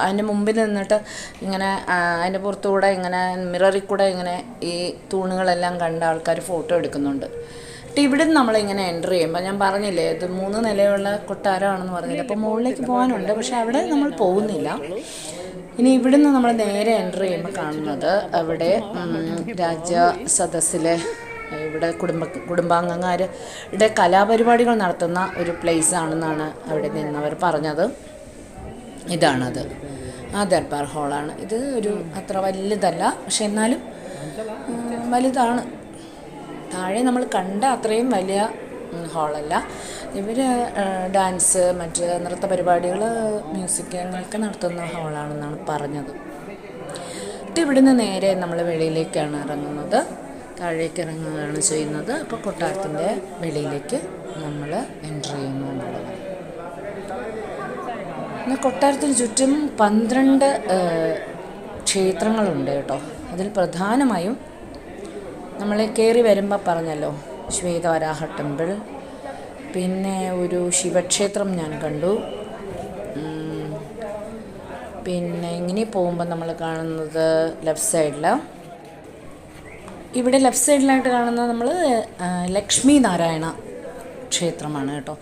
B: അതിൻ്റെ മുമ്പിൽ നിന്നിട്ട് ഇങ്ങനെ അതിൻ്റെ പുറത്തുകൂടെ ഇങ്ങനെ മിററിൽ കൂടെ ഇങ്ങനെ ഈ തൂണുകളെല്ലാം കണ്ട ആൾക്കാർ ഫോട്ടോ എടുക്കുന്നുണ്ട്. ഇവിടെ നിന്ന് നമ്മളിങ്ങനെ എൻ്റർ ചെയ്യുമ്പോൾ ഞാൻ പറഞ്ഞില്ലേ ഇത് 3 നിലയുള്ള കൊട്ടാരമാണെന്ന് പറഞ്ഞില്ല. അപ്പോൾ മുകളിലേക്ക് പോകാനുണ്ട്, പക്ഷെ അവിടെ നമ്മൾ പോകുന്നില്ല. ഇനി ഇവിടുന്ന് നമ്മൾ നേരെ എൻ്റർ ചെയ്യുമ്പോൾ കാണുന്നത് അവിടെ രാജ സദസ്സിലെ ഇവിടെ കുടുംബാംഗങ്ങളുടെ കലാപരിപാടികൾ നടത്തുന്ന ഒരു പ്ലേസ് ആണെന്നാണ് അവിടെ നിന്നവർ പറഞ്ഞത്. ഇതാണത്, ആ ദർബാർ ഹാളാണ്. ഇത് ഒരു അത്ര വലുതല്ല, പക്ഷെ എന്നാലും വലുതാണ്. താഴെ നമ്മൾ കണ്ട അത്രയും വലിയ ഹാളല്ല. ഇവർ ഡാൻസ്, മറ്റ് നൃത്ത പരിപാടികൾ, മ്യൂസിക് അങ്ങനെയൊക്കെ നടത്തുന്ന ഹാളാണെന്നാണ് പറഞ്ഞത്. ഇവിടുന്ന് നേരെ നമ്മൾ വെളിയിലേക്കാണ് ഇറങ്ങുന്നത്, താഴേക്ക് ഇറങ്ങുകയാണ് ചെയ്യുന്നത്. അപ്പോൾ കൊട്ടാരത്തിൻ്റെ വെളിയിലേക്ക് നമ്മൾ എൻ്റർ ചെയ്യുന്നു എന്നുള്ളത്. എന്നാൽ കൊട്ടാരത്തിന് ചുറ്റും 12 ക്ഷേത്രങ്ങളുണ്ട് കേട്ടോ. അതിൽ പ്രധാനമായും നമ്മൾ കയറി വരുമ്പോൾ പറഞ്ഞല്ലോ ശ്വേതവരാഹ ടെമ്പിൾ, പിന്നെ ഒരു ശിവക്ഷേത്രം ഞാൻ കണ്ടു. പിന്നെ ഇങ്ങനെ പോകുമ്പോൾ നമ്മൾ കാണുന്നത് ലെഫ്റ്റ് സൈഡിൽ, ഇവിടെ ലെഫ്റ്റ് സൈഡിലായിട്ട് കാണുന്നത് നമ്മൾ ലക്ഷ്മി നാരായണ ക്ഷേത്രമാണ് കേട്ടോ.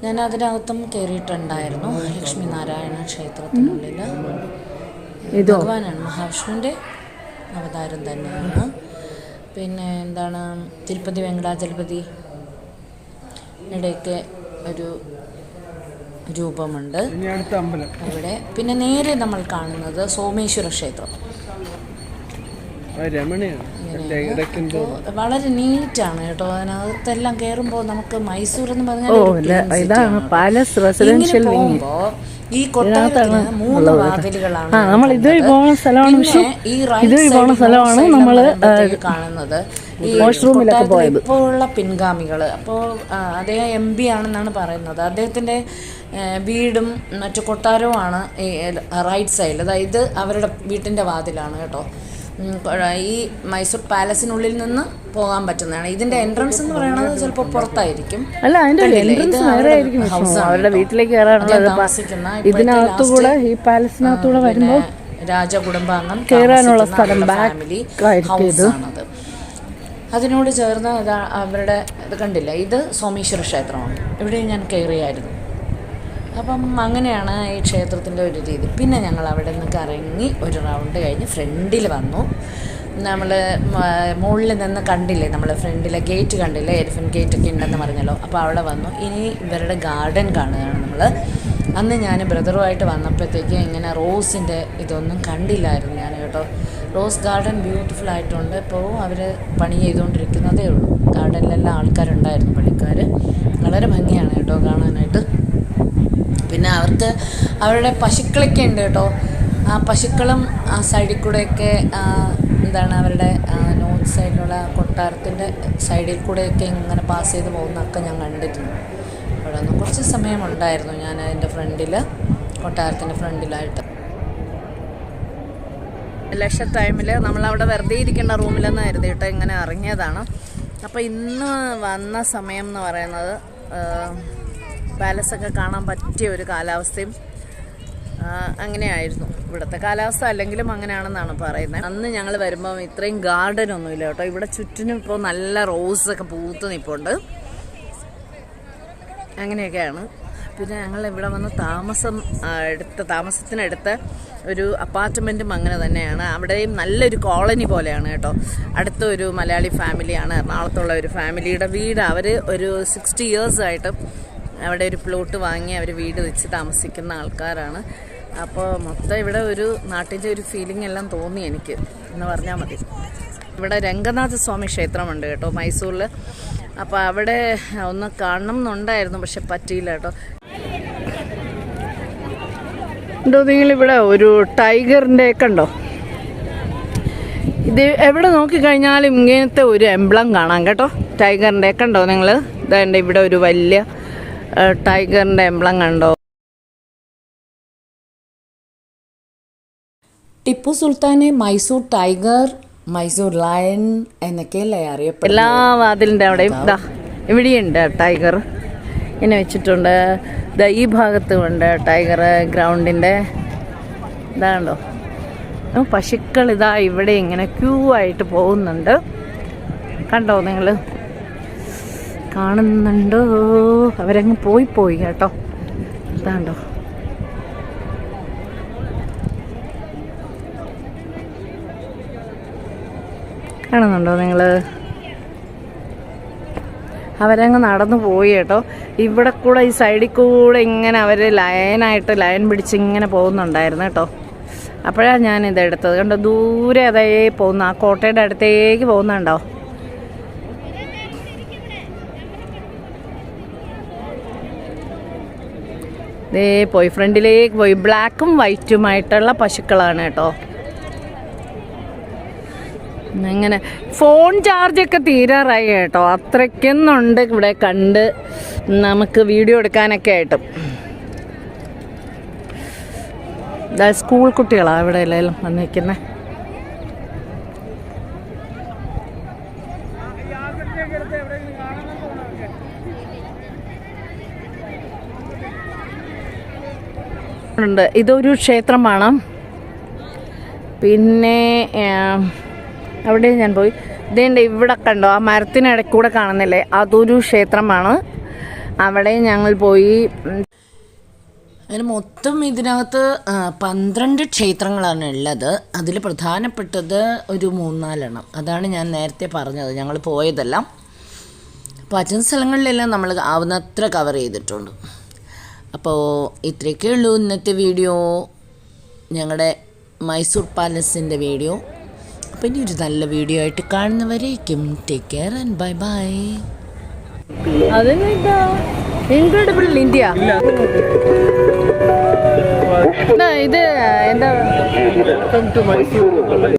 B: ഞാൻ അതിനകത്തും കയറിയിട്ടുണ്ടായിരുന്നു. ലക്ഷ്മി നാരായണ ക്ഷേത്രത്തിനുള്ളിൽ ഭഗവാനാണ്, മഹാവിഷ്ണുവിൻ്റെ അവതാരം തന്നെയാണ്. പിന്നെ എന്താണ് തിരുപ്പതി വെങ്കടാചലപതി ഇടയ്ക്ക് ഒരു രൂപമുണ്ട് അവിടെ. പിന്നെ നേരെ നമ്മൾ കാണുന്നത് സോമേശ്വര ക്ഷേത്രം. വളരെ നീറ്റാണ് കേട്ടോ. അതിനകത്തെല്ലാം കയറുമ്പോൾ നമുക്ക് മൈസൂർ എന്ന് പറഞ്ഞാൽ ഈ കൊട്ടാരത്തിന് 3 വാതിലുകളാണ്. നമ്മൾ കാണുന്നത് ഈ ഇപ്പോൾ ഉള്ള പിൻഗാമികൾ. അപ്പോൾ അദ്ദേഹം MP ആണെന്നാണ് പറയുന്നത്. അദ്ദേഹത്തിൻ്റെ വീടും മറ്റു കൊട്ടാരവുമാണ് ഈ റൈറ്റ് സൈഡിൽ. അതായത് അവരുടെ വീട്ടിൻ്റെ വാതിലാണ് കേട്ടോ. ഈ മൈസൂർ പാലസിനുള്ളിൽ നിന്ന് പോകാൻ പറ്റുന്നതാണ്. ഇതിന്റെ എൻട്രൻസ് എന്ന് പറയുന്നത് ചിലപ്പോൾ പുറത്തായിരിക്കും.
A: അല്ല, അതിന്റെ എൻട്രൻസ് വേറെ ആയിരിക്കും. അവരുടെ വീട്ടിലേക്ക് താമസിക്കുന്ന ഇതിനകത്തുകൂടെ, ഈ പാലസിനകത്തൂടെ വരുമ്പോൾ
B: രാജകുടുംബാംഗം
A: കയറാനുള്ള സ്ഥലം
B: ഫാമിലി ഹൗസ് ആണത്. അതിനോട് ചേർന്ന് അവരുടെ ഇത് കണ്ടില്ല, ഇത് സോമേശ്വര ക്ഷേത്രമാണ്. ഇവിടെ ഞാൻ കയറിയായിരുന്നു. അപ്പം അങ്ങനെയാണ് ഈ ക്ഷേത്രത്തിൻ്റെ ഒരു രീതി. പിന്നെ ഞങ്ങൾ അവിടെ നിന്ന് കറങ്ങി ഒരു റൗണ്ട് കഴിഞ്ഞ് ഫ്രണ്ടിൽ വന്നു. നമ്മൾ മുകളിൽ നിന്ന് കണ്ടില്ലേ, നമ്മൾ ഫ്രണ്ടിലെ ഗേറ്റ് കണ്ടില്ലേ, എലിഫൻറ്റ് ഗേറ്റ് ഒക്കെ ഉണ്ടെന്ന് പറഞ്ഞല്ലോ. അപ്പോൾ അവിടെ വന്നു. ഇനി ഇവരുടെ ഗാർഡൻ കാണുകയാണ് നമ്മൾ. അന്ന് ഞാൻ ബ്രദറുമായിട്ട് വന്നപ്പോഴത്തേക്ക് ഇങ്ങനെ റോസിൻ്റെ ഇതൊന്നും കണ്ടില്ലായിരുന്നു ഞാൻ കേട്ടോ. റോസ് ഗാർഡൻ ബ്യൂട്ടിഫുൾ ആയിട്ടുണ്ട്. ഇപ്പോൾ അവർ പണി ചെയ്തുകൊണ്ടിരിക്കുന്നതേ ഉള്ളൂ. ഗാർഡനിലെല്ലാം ആൾക്കാരുണ്ടായിരുന്നു, പണിക്കാർ. വളരെ ഭംഗിയാണ് കേട്ടോ കാണാനായിട്ട്. പിന്നെ അവർക്ക് അവരുടെ പശുക്കളൊക്കെ ഉണ്ട് കേട്ടോ. ആ പശുക്കളും ആ സൈഡിൽ കൂടെയൊക്കെ എന്താണ് അവരുടെ നോർത്ത് സൈഡിലുള്ള കൊട്ടാരത്തിൻ്റെ സൈഡിൽ കൂടെയൊക്കെ ഇങ്ങനെ പാസ് ചെയ്ത് പോകുന്നതൊക്കെ ഞാൻ കണ്ടിട്ടുണ്ട്. അവിടെ നിന്ന് കുറച്ച് സമയമുണ്ടായിരുന്നു ഞാൻ അതിൻ്റെ ഫ്രണ്ടിൽ, കൊട്ടാരത്തിൻ്റെ ഫ്രണ്ടിലായിട്ട്.
A: ഇലക്ഷൻ ടൈമിൽ നമ്മളവിടെ വെറുതെ ഇരിക്കേണ്ട റൂമിലെന്ന് കരുതിയിട്ട് ഇങ്ങനെ ഇറങ്ങിയതാണ്. അപ്പോൾ ഇന്ന് വന്ന സമയം എന്ന് പറയുന്നത് പാലസൊക്കെ കാണാൻ പറ്റിയ ഒരു കാലാവസ്ഥയും അങ്ങനെയായിരുന്നു. ഇവിടുത്തെ കാലാവസ്ഥ അല്ലെങ്കിലും അങ്ങനെയാണെന്നാണ് പറയുന്നത്. അന്ന് ഞങ്ങൾ വരുമ്പോൾ ഇത്രയും ഗാർഡനൊന്നുമില്ല കേട്ടോ. ഇവിടെ ചുറ്റിനും ഇപ്പോൾ നല്ല റോസൊക്കെ പൂത്ത് നിൽപ്പുണ്ട്. അങ്ങനെയൊക്കെയാണ്. പിന്നെ ഞങ്ങൾ ഇവിടെ വന്ന് താമസത്തിനടുത്ത് ഒരു അപ്പാർട്ട്മെൻറ്റും അങ്ങനെ തന്നെയാണ്. അവിടെയും നല്ലൊരു കോളനി പോലെയാണ് കേട്ടോ. അടുത്ത ഒരു മലയാളി ഫാമിലിയാണ്, എറണാകുളത്തുള്ള ഒരു ഫാമിലിയുടെ വീട്. അവർ ഒരു 60 years അവിടെ ഒരു പ്ലോട്ട് വാങ്ങി അവർ വീട് വെച്ച് താമസിക്കുന്ന ആൾക്കാരാണ്. അപ്പോൾ മൊത്തം ഇവിടെ ഒരു നാട്ടിൻ്റെ ഒരു ഫീലിംഗ് എല്ലാം തോന്നി എനിക്ക് എന്ന് പറഞ്ഞാൽ മതി. ഇവിടെ രംഗനാഥ സ്വാമി ക്ഷേത്രമുണ്ട് കേട്ടോ, മൈസൂരിൽ. അപ്പോൾ അവിടെ ഒന്ന് കാണണം എന്നുണ്ടായിരുന്നു, പക്ഷെ പറ്റിയില്ല കേട്ടോ. ഉണ്ടോ നിങ്ങളിവിടെ ഒരു ടൈഗറിൻ്റെ ഒക്കെ ഉണ്ടോ? ഇത് എവിടെ നോക്കിക്കഴിഞ്ഞാലും ഇങ്ങനത്തെ ഒരു എംബ്ലം കാണാം കേട്ടോ, ടൈഗറിൻ്റെ ഒക്കെ ഉണ്ടോ നിങ്ങൾ? ഇതാണ്ട് ഇവിടെ ഒരു വലിയ ടൈഗറിൻ്റെ എംബ്ലം കണ്ടോ?
B: ടിപ്പു സുൽത്താനെ മൈസൂർ ടൈഗർ, മൈസൂർ ലയൺ എന്നൊക്കെയല്ലേ അറിയപ്പെടുന്നത്.
A: എല്ലാ വാതിലിൻ്റെ അവിടെയും ഇതാ ഇവിടെയുണ്ട് ടൈഗർ ഇങ്ങനെ വെച്ചിട്ടുണ്ട്. ഇതാ ഈ ഭാഗത്തുമുണ്ട് ടൈഗർ ഗ്രൗണ്ടിൻ്റെ. ഇതാണ്ടോ പശുക്കൾ ഇതാ ഇവിടെ ഇങ്ങനെ ക്യൂ ആയിട്ട് പോകുന്നുണ്ട്. കണ്ടോ നിങ്ങൾ? കാണുന്നുണ്ടോ? അവരങ്ങ് പോയി കേട്ടോ. ഇതാണ്ടോ കാണുന്നുണ്ടോ നിങ്ങൾ? അവരങ്ങ് നടന്നു പോയി കേട്ടോ. ഇവിടെ കൂടെ ഈ സൈഡിൽ കൂടെ ഇങ്ങനെ അവർ ലൈൻ പിടിച്ച് ഇങ്ങനെ പോകുന്നുണ്ടായിരുന്നു കേട്ടോ. അപ്പോഴാണ് ഞാൻ ഇതെടുത്തത്. കണ്ടോ ദൂരെ അതേ പോകുന്ന ആ കോട്ടയുടെ അടുത്തേക്ക് പോകുന്നുണ്ടോ? ദേ പോയി, ഫ്രണ്ടിലേക്ക് പോയി. ബ്ലാക്കും വൈറ്റുമായിട്ടുള്ള പശുക്കളാണ് കേട്ടോ. ഇങ്ങനെ ഫോൺ ചാർജൊക്കെ തീരാറായി കേട്ടോ. അത്രയ്ക്കൊന്നുണ്ട് ഇവിടെ കണ്ട് നമുക്ക് വീഡിയോ എടുക്കാനൊക്കെ ആയിട്ടും. സ്കൂൾ കുട്ടികളാണ് ഇവിടെ എല്ലാം വന്നിരിക്കുന്നത്. ഉണ്ട്. ഇതൊരു ക്ഷേത്രമാണ്. പിന്നെ അവിടെ ഞാൻ പോയി. ഇതേണ്ട ഇവിടെ കണ്ടോ, ആ മരത്തിനിടയ്ക്ക് കൂടെ കാണുന്നില്ലേ, അതൊരു ക്ഷേത്രമാണ്. അവിടെ ഞങ്ങൾ പോയി.
B: അതിന് മൊത്തം ഇതിനകത്ത് 12 ക്ഷേത്രങ്ങളാണ് ഉള്ളത്. അതിൽ പ്രധാനപ്പെട്ടത് ഒരു 3-4 അതാണ് ഞാൻ നേരത്തെ പറഞ്ഞത്. ഞങ്ങൾ പോയതെല്ലാം പറ്റുന്ന സ്ഥലങ്ങളിലെല്ലാം നമ്മൾ ആവുന്നത്ര കവർ ചെയ്തിട്ടുണ്ട്. അപ്പോൾ ഇത്രയൊക്കെ ഉള്ളൂ ഇന്നത്തെ വീഡിയോ, ഞങ്ങളുടെ മൈസൂർ പാലസിൻ്റെ വീഡിയോ. അപ്പോൾ ഇനി ഒരു നല്ല വീഡിയോ ആയിട്ട് കാണുന്നവരേക്കും take care and bye bye.
A: Incredible India. ഇത് എന്താ